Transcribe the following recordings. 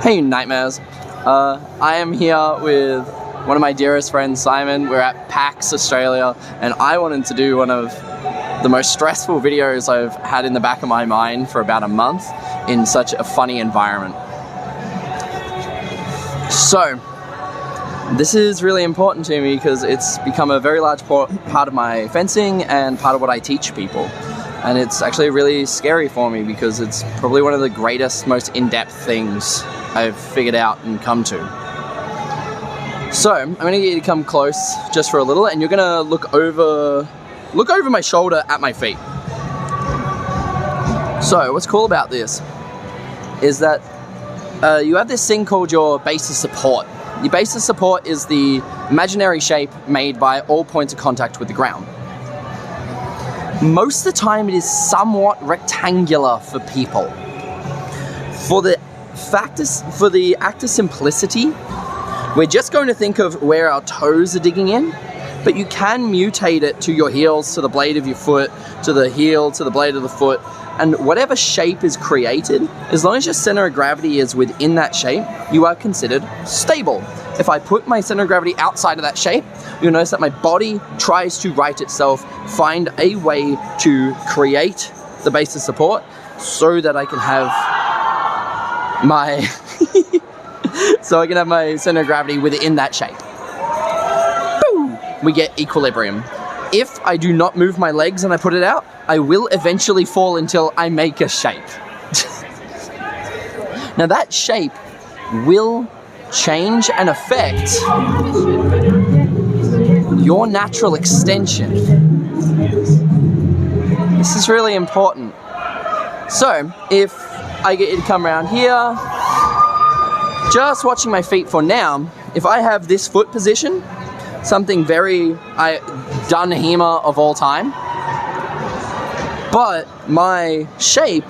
Hey nightmares. I am here with one of my dearest friends, Simon. We're at PAX Australia, and I wanted to do one of the most stressful videos I've had in the back of my mind for about a month in such a funny environment. So, this is really important to me because it's become a very large part of my fencing and part of what I teach people. And it's actually really scary for me because it's probably one of the greatest, most in-depth things I've figured out and come to. So, I'm going to get you to come close just for a little, and you're going to look over my shoulder at my feet. So, what's cool about this is that you have this thing called your base of support. Your base of support is the imaginary shape made by all points of contact with the ground. Most of the time it is somewhat rectangular for people. For the act of simplicity, we're just going to think of where our toes are digging in, but you can mutate it to your heels, to the blade of your foot, to the heel, to the blade of the foot, and whatever shape is created, as long as your center of gravity is within that shape, you are considered stable. If I put my center of gravity outside of that shape, you'll notice that my body tries to right itself, find a way to create the base of support so that I can have my center of gravity within that shape. Boom! We get equilibrium. If I do not move my legs and I put it out, I will eventually fall until I make a shape. Now that shape will change and affect your natural extension. This is really important. So, if I get you to come around here, just watching my feet for now, if I have this foot position, something very done HEMA of all time, but my shape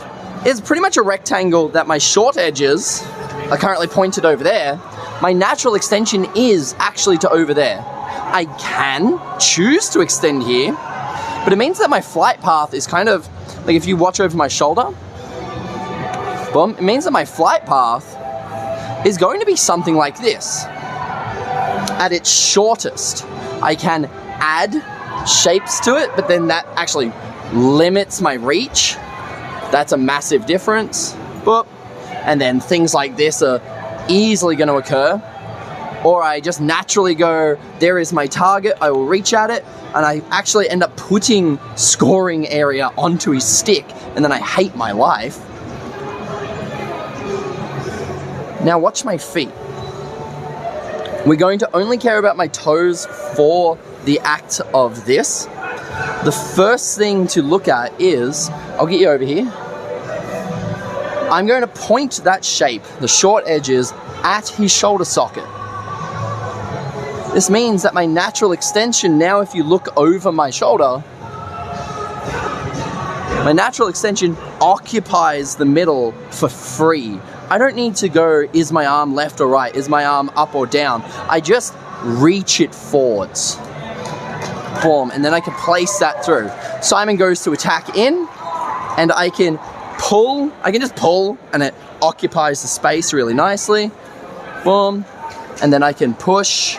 is pretty much a rectangle that my short edges are currently pointed over there. My natural extension is actually to over there. I can choose to extend here, but it means that my flight path is kind of, like if you watch over my shoulder, boom, it means that my flight path is going to be something like this. At its shortest, I can add shapes to it, but then that actually limits my reach. That's a massive difference. Boop. And then things like this are easily going to occur. Or I just naturally go, there is my target, I will reach at it, and I actually end up putting scoring area onto his stick, and then I hate my life. Now watch my feet. We're going to only care about my toes for the act of this. The first thing to look at is, I'll get you over here. I'm going to point that shape, the short edges, at his shoulder socket. This means that my natural extension, now if you look over my shoulder, my natural extension occupies the middle for free. I don't need to go, is my arm left or right? Is my arm up or down? I just reach it forwards. Boom, and then I can place that through. Simon goes to attack in, and I can pull, just pull, and it occupies the space really nicely. Boom, and then I can push,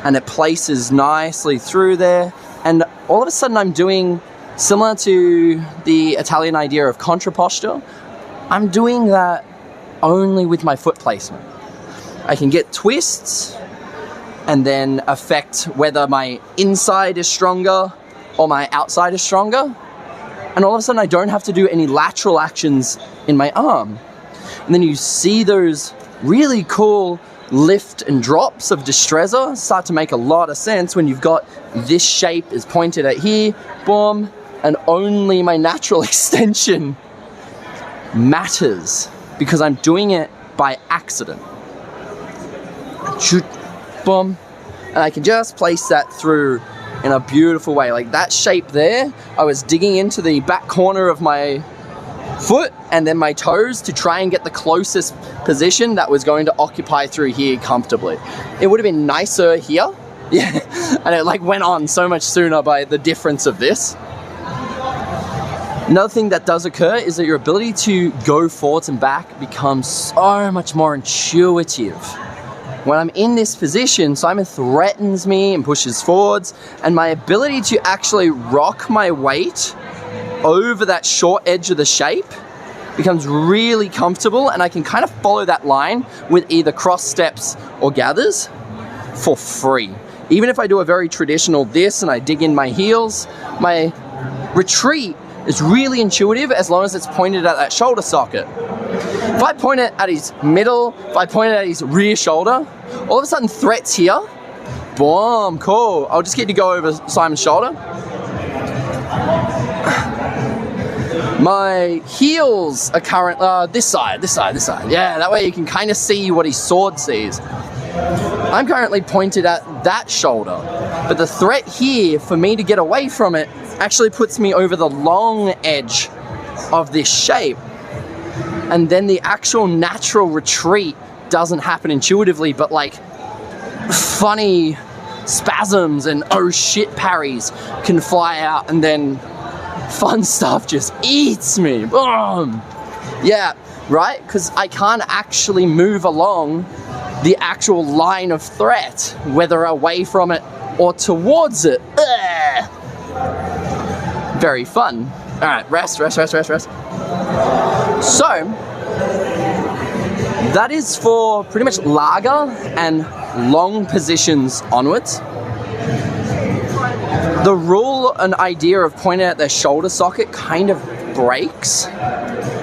and it places nicely through there. And all of a sudden I'm doing, similar to the Italian idea of contra posture, I'm doing that only with my foot placement. I can get twists and then affect whether my inside is stronger or my outside is stronger. And all of a sudden I don't have to do any lateral actions in my arm. And then you see those really cool lift and drops of Destrezza start to make a lot of sense when you've got this shape is pointed at here, boom, and only my natural extension matters because I'm doing it by accident. Shoot, boom, and I can just place that through in a beautiful way. Like that shape there, I was digging into the back corner of my foot and then my toes to try and get the closest position that was going to occupy through here comfortably. It would have been nicer here, yeah, and it like went on so much sooner by the difference of this. Another thing that does occur is that your ability to go forwards and back becomes so much more intuitive. When I'm in this position, Simon threatens me and pushes forwards, and my ability to actually rock my weight over that short edge of the shape becomes really comfortable, and I can kind of follow that line with either cross steps or gathers for free. Even if I do a very traditional this and I dig in my heels, my retreat is really intuitive as long as it's pointed at that shoulder socket. If I point it at his middle, if I point it at his rear shoulder, all of a sudden threats here. Boom, cool. I'll just get to go over Simon's shoulder. My heels are this side. Yeah, that way you can kind of see what his sword sees. I'm currently pointed at that shoulder, but the threat here for me to get away from it actually puts me over the long edge of this shape. And then the actual natural retreat doesn't happen intuitively, but like funny spasms and oh shit parries can fly out, and then fun stuff just eats me. Boom! Yeah, right? Because I can't actually move along the actual line of threat, whether away from it or towards it. Ugh. Very fun. All right, rest. So, that is for pretty much lager and long positions onwards. The rule and idea of pointing at their shoulder socket kind of breaks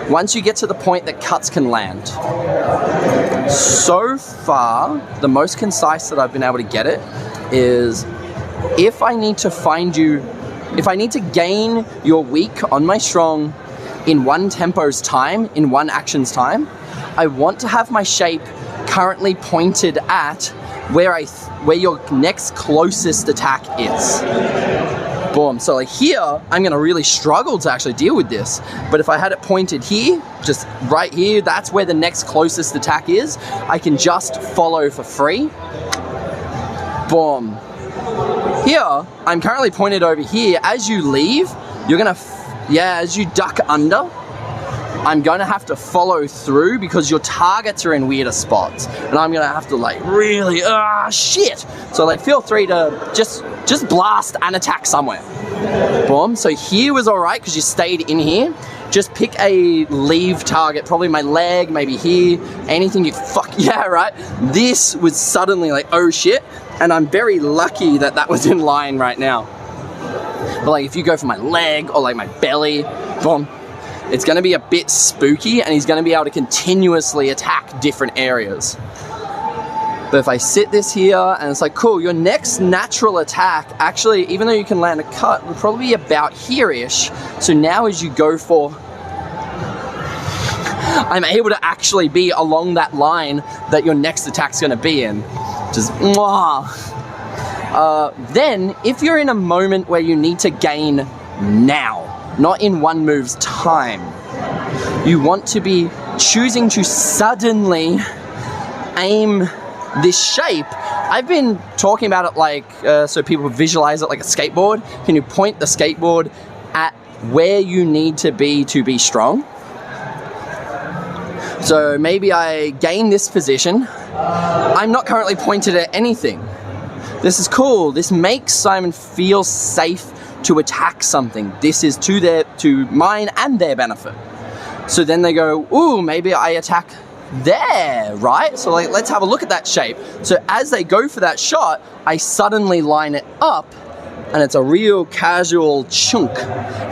once you get to the point that cuts can land. So far, the most concise that I've been able to get it is if I need to gain your weak on my strong in one tempo's time, in one action's time, I want to have my shape currently pointed at where your next closest attack is. Boom. So like here, I'm gonna really struggle to actually deal with this. But if I had it pointed here, just right here, that's where the next closest attack is. I can just follow for free. Boom. Here, I'm currently pointed over here. As you leave, you're gonna, as you duck under, I'm gonna have to follow through because your targets are in weirder spots. And I'm gonna have to like really, shit. So like feel free to just blast and attack somewhere. Boom. So here was all right because you stayed in here. Just pick a leave target, probably my leg, maybe here, anything right? This was suddenly like, oh shit. And I'm very lucky that that was in line right now. But like if you go for my leg or like my belly, boom, it's gonna be a bit spooky and he's gonna be able to continuously attack different areas. But if I sit this here and it's like, cool, your next natural attack, actually, even though you can land a cut, will probably be about here-ish. So now as you go for, I'm able to actually be along that line that your next attack's gonna be in. Just, mwah. Then, if you're in a moment where you need to gain now, not in one move's time, you want to be choosing to suddenly aim this shape. I've been talking about it like, so people visualize it like a skateboard. Can you point the skateboard at where you need to be strong? So maybe I gain this position. I'm not currently pointed at anything. This is cool. This makes Simon feel safe to attack something. This is to mine and their benefit. So then they go, ooh, maybe I attack there, right? So like, let's have a look at that shape. So as they go for that shot, I suddenly line it up and it's a real casual chunk.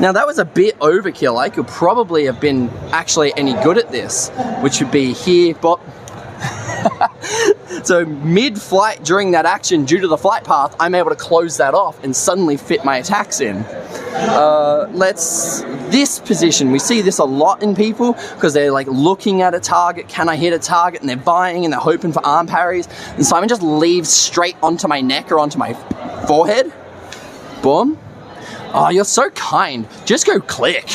Now that was a bit overkill. I could probably have been actually any good at this, which would be here, but so mid-flight during that action, due to the flight path, I'm able to close that off and suddenly fit my attacks in. This position, we see this a lot in people because they're like looking at a target, can I hit a target, and they're buying and they're hoping for arm parries, and Simon just leaves straight onto my neck or onto my forehead. Boom. Oh, you're so kind. Just go click.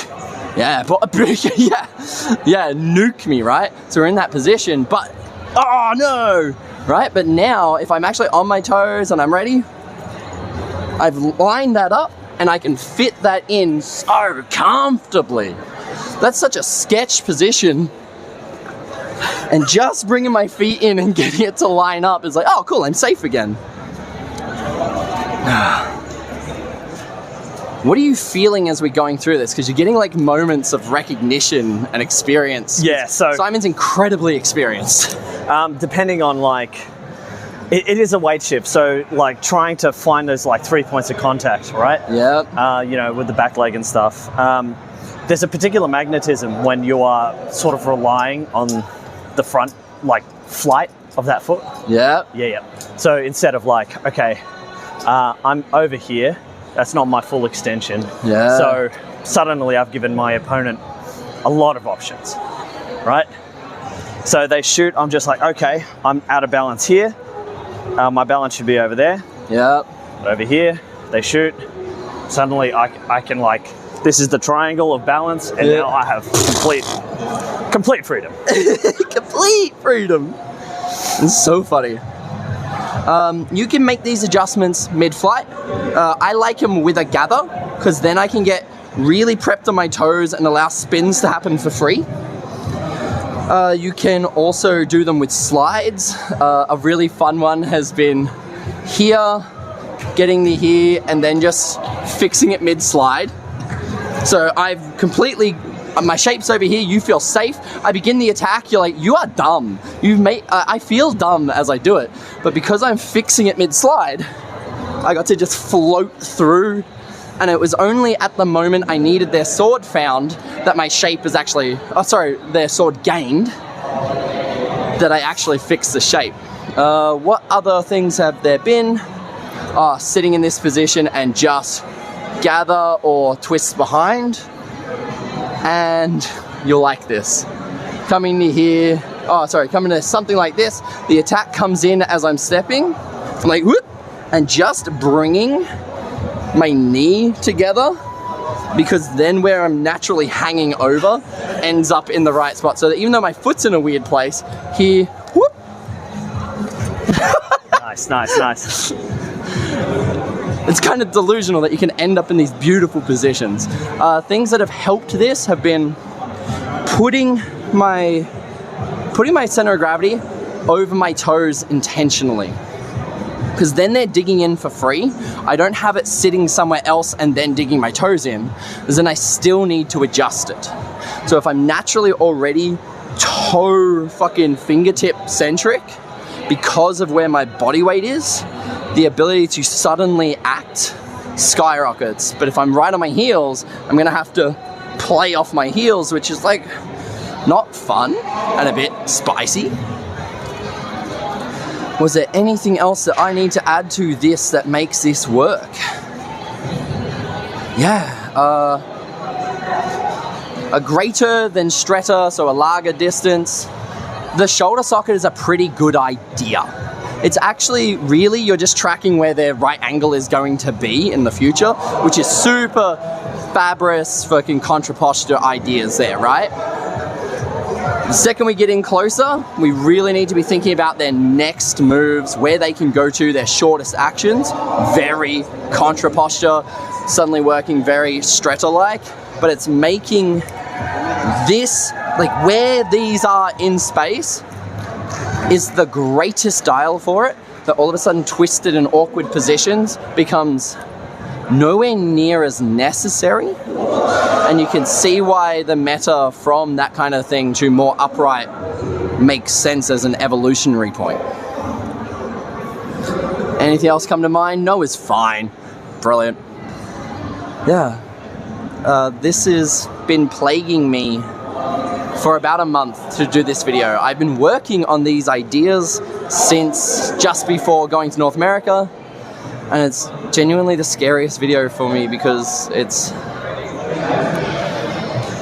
Yeah, but yeah, nuke me, right? So we're in that position, but oh no, right? But now if I'm actually on my toes and I'm ready, I've lined that up and I can fit that in so comfortably. That's such a sketch position. And just bringing my feet in and getting it to line up is like, oh cool, I'm safe again. What are you feeling as we're going through this? Because you're getting like moments of recognition and experience. Yeah, so Simon's incredibly experienced. Depending on like, it is a weight shift. So like trying to find those like 3 points of contact, right? Yeah. You know, with the back leg and stuff. There's a particular magnetism when you are sort of relying on the front like flight of that foot. Yeah. Yeah. So instead of like, okay, I'm over here. That's not my full extension. Yeah. So suddenly I've given my opponent a lot of options, right? So they shoot, I'm just like, okay, I'm out of balance here. My balance should be over there. Yeah. Over here, they shoot. Suddenly I can like, this is the triangle of balance, and now I have complete freedom. Complete freedom. It's so funny. You can make these adjustments mid-flight. I like them with a gather, because then I can get really prepped on my toes and allow spins to happen for free. You can also do them with slides. A really fun one has been here, getting me here, and then just fixing it mid-slide. So I've completely, my shape's over here, you feel safe. I begin the attack, you're like, you are dumb. I feel dumb as I do it, but because I'm fixing it mid-slide, I got to just float through, and it was only at the moment I needed their sword found that my shape is actually, their sword gained, that I actually fixed the shape. What other things have there been? Sitting in this position and just gather or twist behind, and you'll like this. Coming to here, coming to something like this, the attack comes in as I'm stepping, I'm like, whoop, and just bringing my knee together, because then where I'm naturally hanging over ends up in the right spot, so that even though my foot's in a weird place, here, whoop. Nice. It's kind of delusional that you can end up in these beautiful positions. Things that have helped this have been putting my center of gravity over my toes intentionally, because then they're digging in for free. I don't have it sitting somewhere else and then digging my toes in, because then I still need to adjust it. So if I'm naturally already toe fucking fingertip centric, because of where my body weight is, the ability to suddenly act skyrockets. But if I'm right on my heels, I'm gonna have to play off my heels, which is like not fun and a bit spicy. Was there anything else that I need to add to this that makes this work? Yeah, a greater than stretta, so a larger distance. The shoulder socket is a pretty good idea. It's actually really, you're just tracking where their right angle is going to be in the future, which is super fabulous fucking contraposture ideas there, right? The second we get in closer, we really need to be thinking about their next moves, where they can go to, their shortest actions. Very contraposture, suddenly working very stretta-like, but it's making this, like where these are in space, is the greatest dial for it, that all of a sudden twisted in awkward positions becomes nowhere near as necessary. And you can see why the meta from that kind of thing to more upright makes sense as an evolutionary point. Anything else come to mind? No is fine. Brilliant. Yeah. This has been plaguing me for about a month to do this video. I've been working on these ideas since just before going to North America, and it's genuinely the scariest video for me because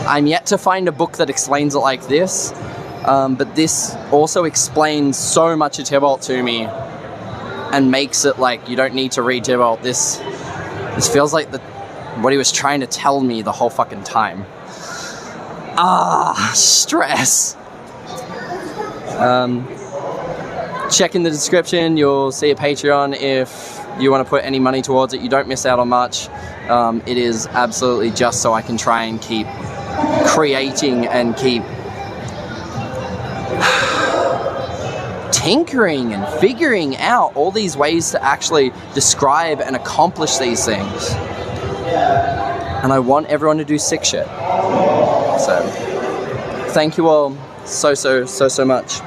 I'm yet to find a book that explains it like this, but this also explains so much of Tybalt to me and makes it like you don't need to read Tybalt. This feels like what he was trying to tell me the whole fucking time. Stress. Check in the description, you'll see a Patreon if you want to put any money towards it. You don't miss out on much. It is absolutely just so I can try and keep creating and keep tinkering and figuring out all these ways to actually describe and accomplish these things. And I want everyone to do sick shit. So, thank you all so much.